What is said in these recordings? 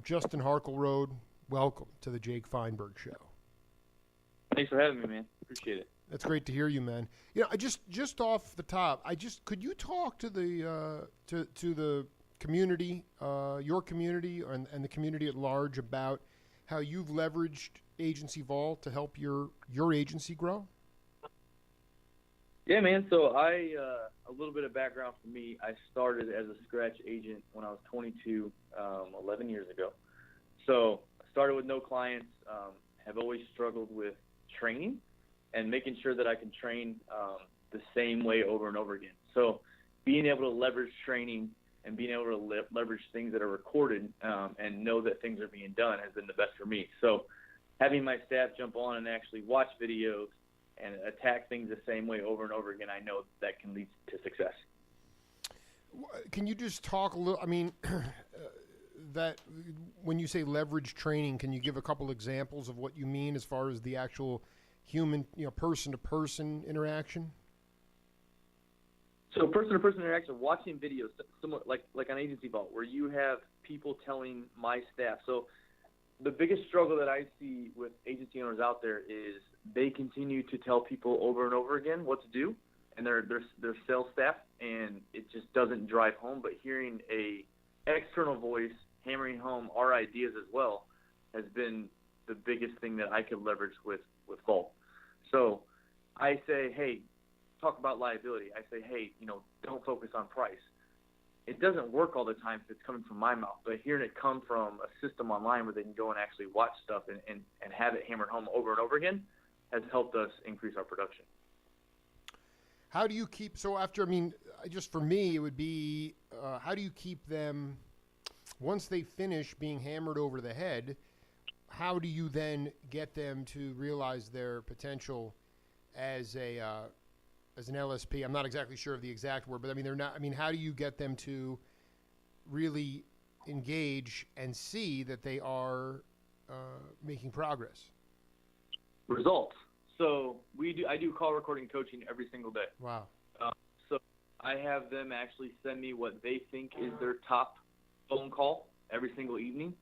Justin Harkelroad, welcome to the Jake Feinberg Show. Thanks for having me, man. Appreciate it. That's great to hear you, man. I just off the top, could you talk to the to the community, your community, and the community at large about how you've leveraged Agency Vault to help your agency grow? Yeah, man. So a little bit of background for me. I started as a scratch agent when I was 22, 11 years ago. So I started with no clients, have always struggled with training and making sure that I can train the same way over and over again. So being able to leverage training and being able to leverage things that are recorded and know that things are being done has been the best for me. So having my staff jump on and actually watch videos and attack things the same way over and over again, I know that can lead to success. Can you just talk a little, that when you say leverage training, can you give a couple examples of what you mean as far as the actual human, person-to-person interaction? So person-to-person interaction, watching videos, similar, like on Agency Vault, where you have people telling my staff. So the biggest struggle that I see with agency owners out there is they continue to tell people over and over again what to do, and their sales staff, and it just doesn't drive home. But hearing a external voice hammering home our ideas as well has been the biggest thing that I could leverage with Vault. So I say, hey, talk about liability. I say, hey, don't focus on price. It doesn't work all the time if it's coming from my mouth, but hearing it come from a system online where they can go and actually watch stuff and have it hammered home over and over again has helped us increase our production. How do you keep, just for me, it would be, how do you keep them, once they finish being hammered over the head, how do you then get them to realize their potential as an LSP? I'm not exactly sure of the exact word, but how do you get them to really engage and see that they are making progress? Results. So I do call recording coaching every single day. Wow. So I have them actually send me what they think is their top phone call every single evening,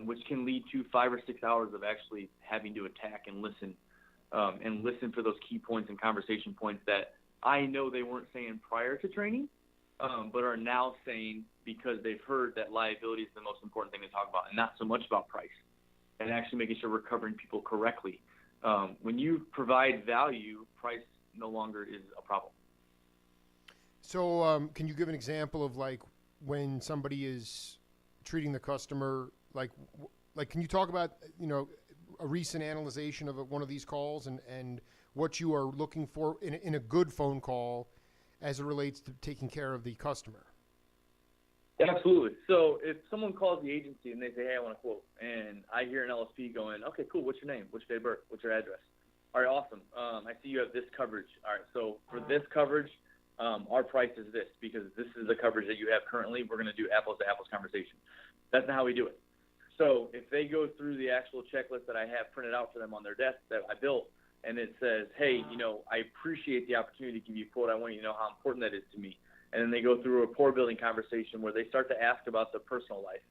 which can lead to 5 or 6 hours of actually having to attack and listen for those key points and conversation points that I know they weren't saying prior to training, but are now saying because they've heard that liability is the most important thing to talk about and not so much about price, and actually making sure we're covering people correctly. When you provide value, price no longer is a problem. So can you give an example of when somebody is treating the customer, can you talk about, a recent analyzation of one of these calls and what you are looking for in a good phone call as it relates to taking care of the customer? Absolutely. So if someone calls the agency and they say, hey, I want to quote, and I hear an LSP going, okay, cool, what's your name? What's your date of birth? What's your address? All right, awesome. I see you have this coverage. All right, so for this coverage, our price is this because this is the coverage that you have currently. We're going to do apples-to-apples conversation. That's not how we do it. So if they go through the actual checklist that I have printed out for them on their desk that I built, and it says, hey, I appreciate the opportunity to give you a quote. I want you to know how important that is to me. And then they go through a rapport building conversation where they start to ask about the personal life.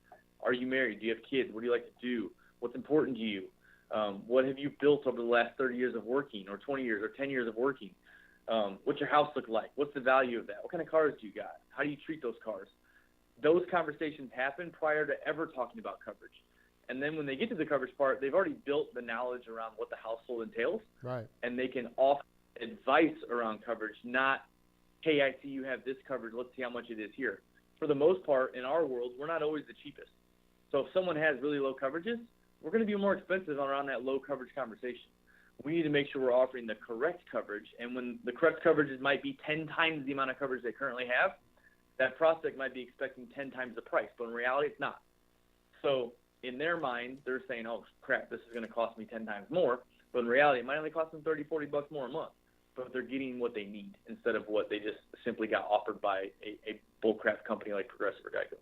Are you married? Do you have kids? What do you like to do? What's important to you? What have you built over the last 30 years of working, or 20 years, or 10 years of working? What's your house look like? What's the value of that? What kind of cars do you got? How do you treat those cars? Those conversations happen prior to ever talking about coverage. And then when they get to the coverage part, they've already built the knowledge around what the household entails. Right. And they can offer advice around coverage, not, hey, I see you have this coverage. Let's see how much it is here. For the most part, in our world, we're not always the cheapest. So if someone has really low coverages, we're going to be more expensive around that low coverage conversation. We need to make sure we're offering the correct coverage. And when the correct coverages might be 10 times the amount of coverage they currently have, that prospect might be expecting 10 times the price. But in reality, it's not. So in their mind, they're saying, oh, crap, this is going to cost me 10 times more. But in reality, it might only cost them $30-$40 more a month. But they're getting what they need instead of what they just simply got offered by a bullcrap company like Progressive or Geico.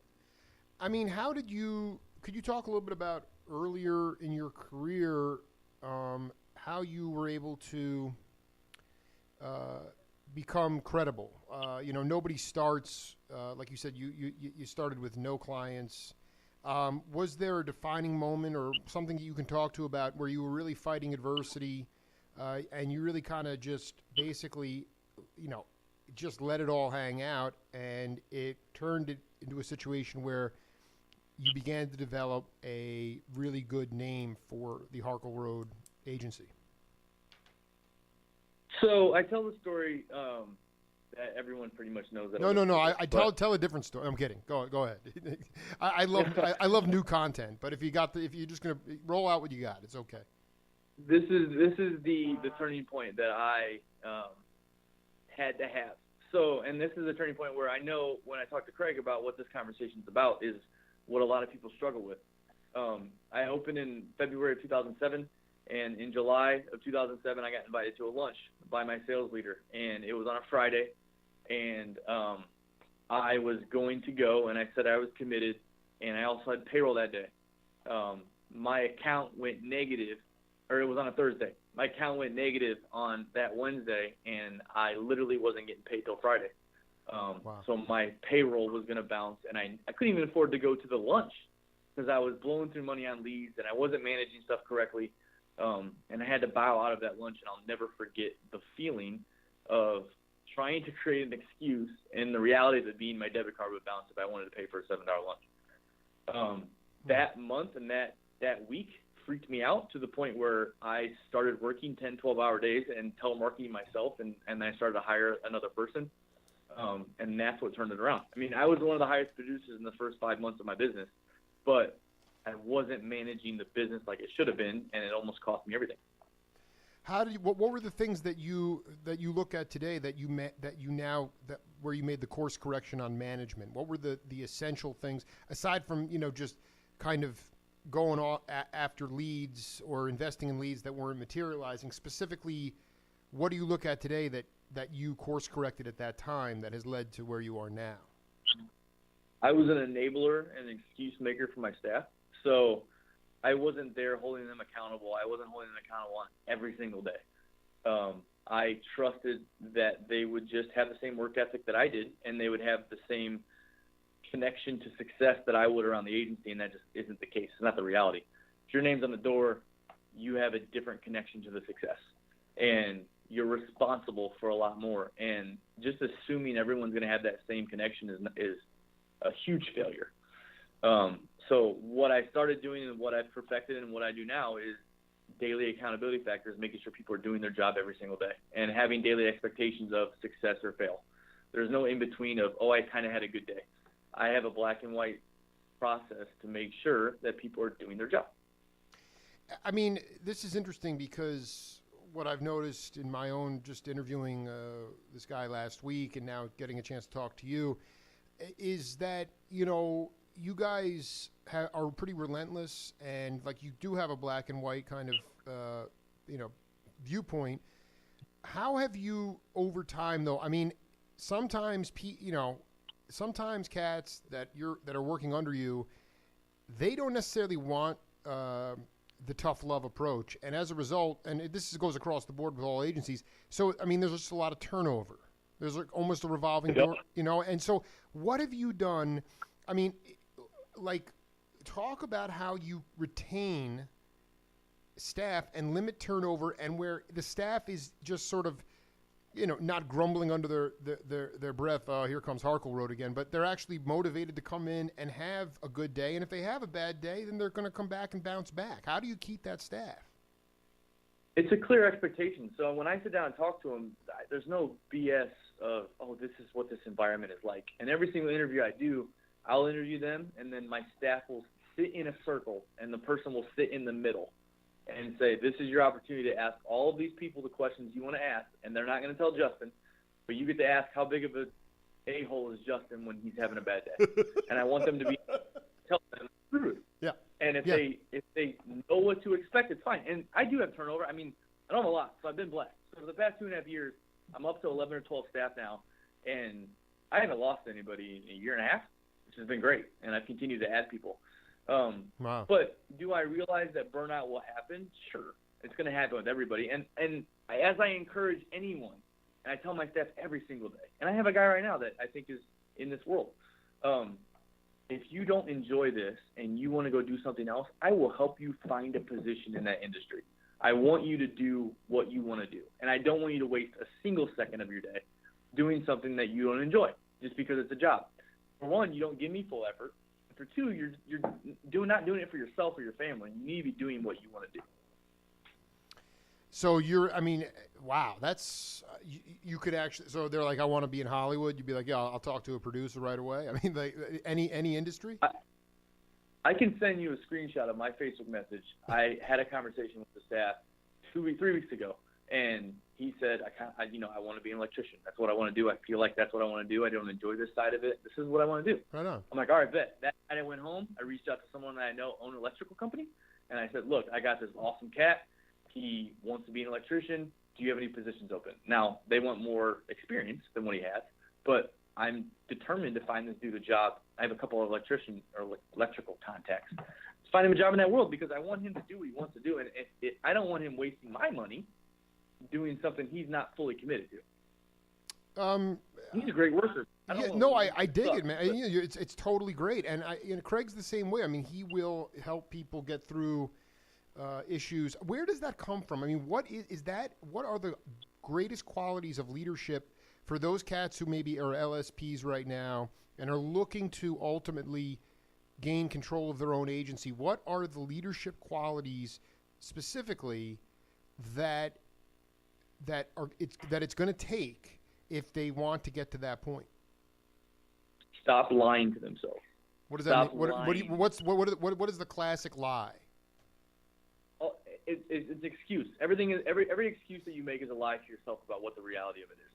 Could you talk a little bit about earlier in your career, how you were able to become credible? Nobody starts, like you said, you started with no clients. Was there a defining moment or something that you can talk to about where you were really fighting adversity and you really kind of just basically, just let it all hang out and it turned it into a situation where you began to develop a really good name for the Harkelroad agency? So I tell the story that everyone pretty much knows. That No. I tell a different story. I'm kidding. Go ahead. I love new content, but if you're just gonna roll out what you got, it's okay. This is the turning point that I had to have. So, and this is a turning point where I know when I talk to Craig about what this conversation is about is what a lot of people struggle with. I opened in February of 2007. And in July of 2007, I got invited to a lunch by my sales leader, and it was on a Friday, and I was going to go, and I said I was committed, and I also had payroll that day. My account went negative, or it was on a Thursday. My account went negative on that Wednesday, and I literally wasn't getting paid till Friday. Wow. So my payroll was going to bounce, and I couldn't even afford to go to the lunch because I was blowing through money on leads, and I wasn't managing stuff correctly. And I had to bow out of that lunch, and I'll never forget the feeling of trying to create an excuse and the reality of it being my debit card would bounce if I wanted to pay for a $7 lunch. That month and that week freaked me out to the point where I started working 10, 12-hour days and telemarketing myself, and I started to hire another person, and that's what turned it around. I mean, I was one of the highest producers in the first 5 months of my business, but I wasn't managing the business like it should have been, and it almost cost me everything. What were the things that you look at today where you made the course correction on management? What were the essential things aside from just kind of going after leads or investing in leads that weren't materializing? Specifically, what do you look at today that you course corrected at that time that has led to where you are now? I was an enabler and an excuse maker for my staff. So I wasn't there holding them accountable. I wasn't holding them accountable on every single day. I trusted that they would just have the same work ethic that I did, and they would have the same connection to success that I would around the agency, and that just isn't the case. It's not the reality. If your name's on the door, you have a different connection to the success, and you're responsible for a lot more. And just assuming everyone's going to have that same connection is a huge failure. So what I started doing and what I've perfected and what I do now is daily accountability factors, making sure people are doing their job every single day and having daily expectations of success or fail. There's no in between of, I kind of had a good day. I have a black and white process to make sure that people are doing their job. I mean, this is interesting because what I've noticed in my own just interviewing this guy last week and now getting a chance to talk to you is that, you guys are pretty relentless, and like you do have a black and white kind of, viewpoint. How have you, over time, though? I mean, sometimes cats that are working under you, they don't necessarily want the tough love approach, and as a result, and this goes across the board with all agencies. So, I mean, there's just a lot of turnover. There's almost a revolving door, And so, what have you done? I mean, talk about how you retain staff and limit turnover, and where the staff is just sort of, not grumbling under their breath. Here comes Harkelroad again, but they're actually motivated to come in and have a good day. And if they have a bad day, then they're going to come back and bounce back. How do you keep that staff? It's a clear expectation. So when I sit down and talk to them, there's no BS of, this is what this environment is like. And every single interview I do, I'll interview them, and then my staff will sit in a circle, and the person will sit in the middle and say, this is your opportunity to ask all of these people the questions you want to ask, and they're not going to tell Justin, but you get to ask how big of a a-hole is Justin when he's having a bad day. And I want them to tell them the truth. Yeah. And if they know what to expect, it's fine. And I do have turnover. I mean, I don't have a lot, so I've been blessed. So for the past 2.5 years, I'm up to 11 or 12 staff now, and I haven't lost anybody in a year and a half, which has been great, and I've continued to add people. Wow. But do I realize that burnout will happen? Sure. It's going to happen with everybody. And as I encourage anyone, and I tell my staff every single day, and I have a guy right now that I think is in this world, if you don't enjoy this and you want to go do something else, I will help you find a position in that industry. I want you to do what you want to do. And I don't want you to waste a single second of your day doing something that you don't enjoy just because it's a job. For one, you don't give me full effort. For two, you're not doing it for yourself or your family. You need to be doing what you want to do. So wow, that's you could actually. So they're like, I want to be in Hollywood. You'd be like, yeah, I'll talk to a producer right away. I mean, like any industry. I can send you a screenshot of my Facebook message. I had a conversation with the staff 3 weeks ago, and he said, I want to be an electrician. That's what I want to do. I feel like that's what I want to do. I don't enjoy this side of it. This is what I want to do. Right on. I'm like, all right, bet. That night I went home. I reached out to someone that I know owned an electrical company, and I said, look, I got this awesome cat. He wants to be an electrician. Do you have any positions open? Now, they want more experience than what he has, but I'm determined to find this dude a job. I have a couple of electrical contacts. Let's find him a job in that world because I want him to do what he wants to do, and I don't want him wasting my money doing something he's not fully committed to. He's a great worker. I dig it, man. It's totally great, and Craig's the same way. I mean, he will help people get through issues. Where does that come from? I mean, what is that? What are the greatest qualities of leadership for those cats who maybe are LSPs right now and are looking to ultimately gain control of their own agency? What are the leadership qualities specifically that it's going to take if they want to get to that point? Stop lying to themselves. What does that mean? What is the classic lie? It's excuse. Every excuse that you make is a lie to yourself about what the reality of it is.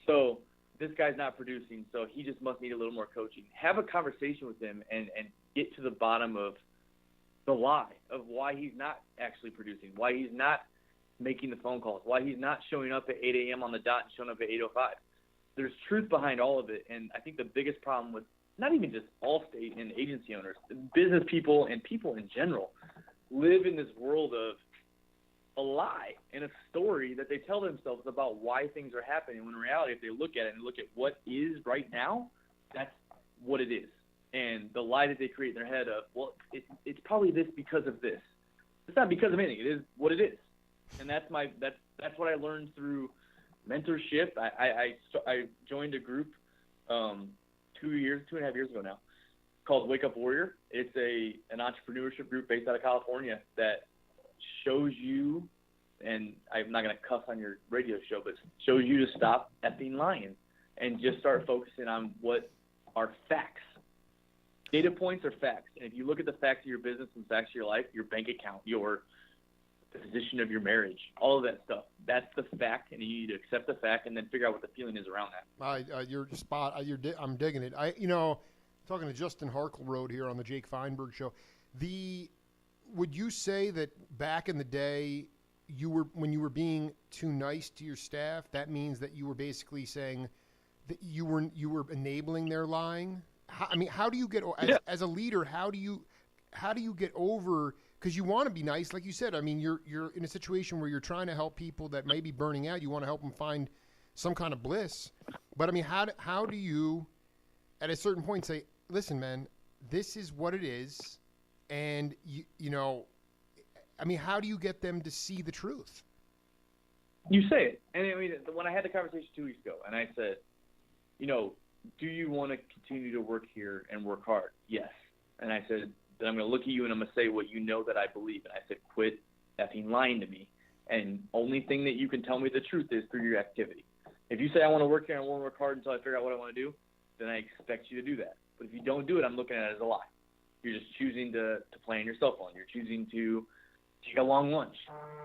So this guy's not producing, so he just must need a little more coaching. Have a conversation with him and get to the bottom of the lie of why he's not actually producing, why he's not making the phone calls, why he's not showing up at 8 a.m. on the dot and showing up at 8:05. There's truth behind all of it, and I think the biggest problem with not even just Allstate and agency owners, business people and people in general live in this world of a lie and a story that they tell themselves about why things are happening, when in reality, if they look at it and look at what is right now, that's what it is. And the lie that they create in their head of, well, it's probably this because of this. It's not because of anything. It is what it is. And that's what I learned through mentorship. I joined a group 2.5 years ago now called Wake Up Warrior. It's an entrepreneurship group based out of California that shows you, and I'm not going to cuss on your radio show, but shows you to stop effing lying and just start focusing on what are facts. Data points are facts. And if you look at the facts of your business and facts of your life, your bank account, the position of your marriage, all of that stuff, that's the fact, and you need to accept the fact and then figure out what the feeling is around that. You're spot. I'm digging it. Talking to Justin Harkelroad here on the Jake Feinberg Show. Would you say that back in the day, when you were being too nice to your staff, that means that you were basically saying that you were enabling their lying? How do you get as a leader? How do you get over? Because you want to be nice, like you said. I mean, you're in a situation where you're trying to help people that may be burning out. You want to help them find some kind of bliss. But I mean, how do you, at a certain point, say, listen, man, this is what it is, and how do you get them to see the truth? You say it, and I mean, when I had the conversation 2 weeks ago, and I said, do you want to continue to work here and work hard? Yes. And I said, then I'm going to look at you and I'm going to say what you know that I believe. And I said, quit effing lying to me. And only thing that you can tell me the truth is through your activity. If you say I want to work here and I want to work hard until I figure out what I want to do, then I expect you to do that. But if you don't do it, I'm looking at it as a lie. You're just choosing to play on your cell phone. You're choosing to take a long lunch.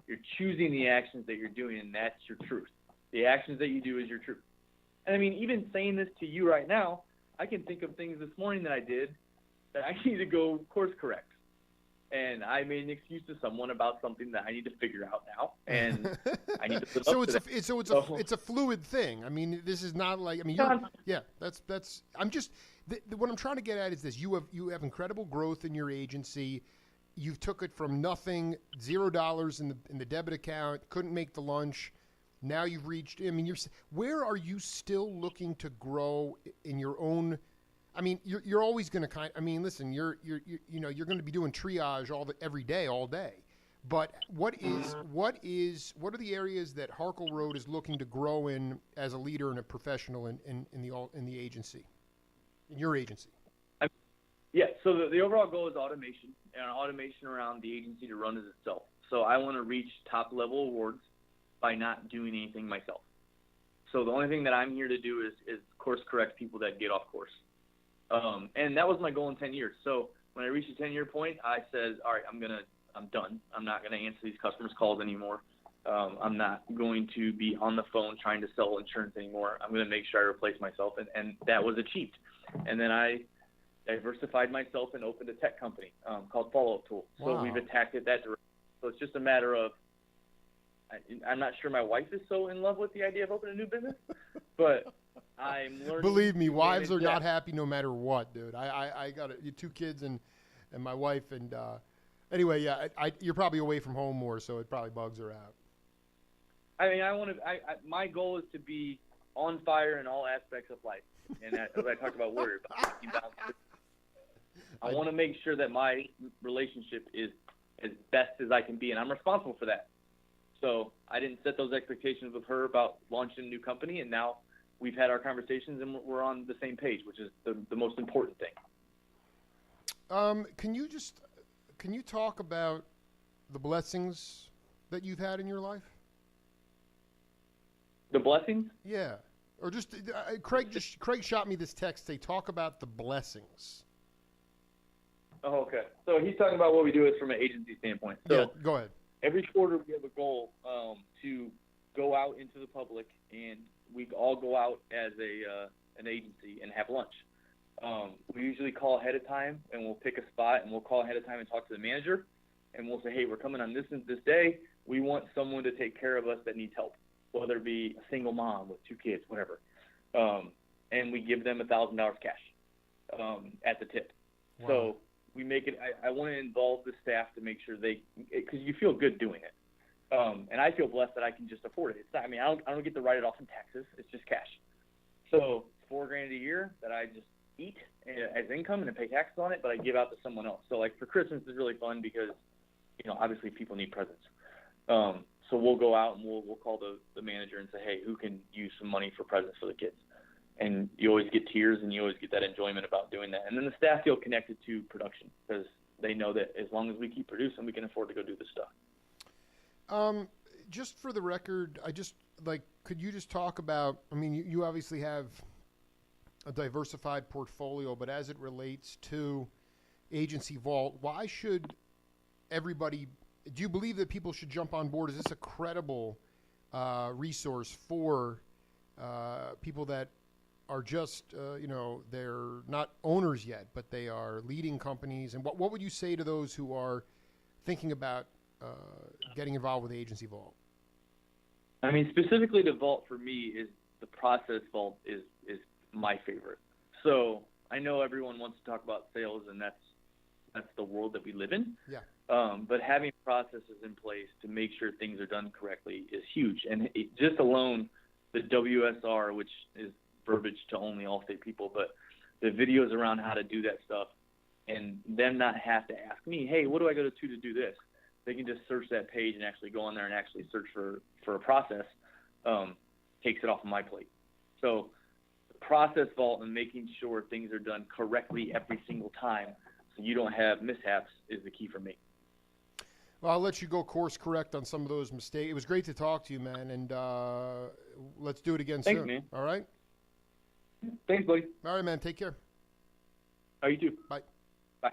You're choosing the actions that you're doing, and that's your truth. The actions that you do is your truth. And I mean, even saying this to you right now, I can think of things this morning that I did that I need to go course correct. And I made an excuse to someone about something that I need to figure out now, and I need to live up to that. It's a fluid thing. I mean, this is not like, I mean, that's I'm just what I'm trying to get at is this: you have incredible growth in your agency. You've took it from nothing, $0 in the debit account, couldn't make the lunch. Now you've reached. I mean, where are you still looking to grow in your own? I mean, you're always going to listen, you're going to be doing triage every day, all day. But what are the areas that Harkelroad is looking to grow in as a leader and a professional in the agency, in your agency? Yeah. So the overall goal is automation, and automation around the agency to run as itself. So I want to reach top level awards by not doing anything myself. So the only thing that I'm here to do is course correct people that get off course. And that was my goal in 10 years. So when I reached the 10-year point, I said, all right, I'm done. I'm not going to answer these customers' calls anymore. I'm not going to be on the phone trying to sell insurance anymore. I'm going to make sure I replace myself. And that was achieved. And then I diversified myself and opened a tech company called Follow-Up Tool. So Wow. we've attacked it that direction. So it's just a matter of, I'm not sure my wife is so in love with the idea of opening a new business, but I'm learning. Believe me, wives are that. not happy no matter what, dude. I got 2 kids and my wife, and anyway, yeah, you're probably away from home more, so it probably bugs her out. I mean, my goal is to be on fire in all aspects of life, and as I talked about Warrior, I want to make sure that my relationship is as best as I can be, and I'm responsible for that. So I didn't set those expectations with her about launching a new company, and now we've had our conversations and we're on the same page, which is the most important thing. Can you talk about the blessings that you've had in your life? The blessings? Yeah. Or just Craig shot me this text. They talk about the blessings. Oh, okay. So he's talking about what we do is from an agency standpoint. So yeah, go ahead. Every quarter we have a goal to go out into the public, and we all go out as an agency and have lunch. We usually call ahead of time, and we'll pick a spot, and we'll call ahead of time and talk to the manager, and we'll say, hey, we're coming on this day. We want someone to take care of us that needs help, whether it be a single mom with 2 kids, whatever. And we give them $1,000 cash at the tip. Wow. So we make it. I want to involve the staff to make sure because you feel good doing it, and I feel blessed that I can just afford it. It's not, I don't get to write it off in taxes. It's just cash. So it's $4,000 a year that I just eat as income and I pay taxes on it, but I give out to someone else. So like for Christmas is really fun because obviously people need presents. So we'll go out and we'll call the manager and say, hey, who can use some money for presents for the kids? And you always get tears and you always get that enjoyment about doing that. And then the staff feel connected to production because they know that as long as we keep producing, we can afford to go do this stuff. Just for the record, could you just talk about, you obviously have a diversified portfolio, but as it relates to Agency Vault, why should everybody, do you believe that people should jump on board? Is this a credible resource for people that are just, they're not owners yet, but they are leading companies? And what would you say to those who are thinking about getting involved with Agency Vault? Specifically to Vault for me is the process Vault is my favorite. So I know everyone wants to talk about sales, and that's the world that we live in. Yeah. But having processes in place to make sure things are done correctly is huge. And just alone, the WSR, which is verbiage to only Allstate people, but the videos around how to do that stuff, and them not have to ask me, hey, what do I go to do this? They can just search that page and actually go on there and actually search for a process, takes it off of my plate. So the process Vault and making sure things are done correctly every single time so you don't have mishaps is the key for me. Well, I'll let you go course correct on some of those mistakes. It was great to talk to you, man, and let's do it again soon. Thanks, man. All right? Thanks, buddy. All right, man. Take care. Oh, you too. Bye. Bye.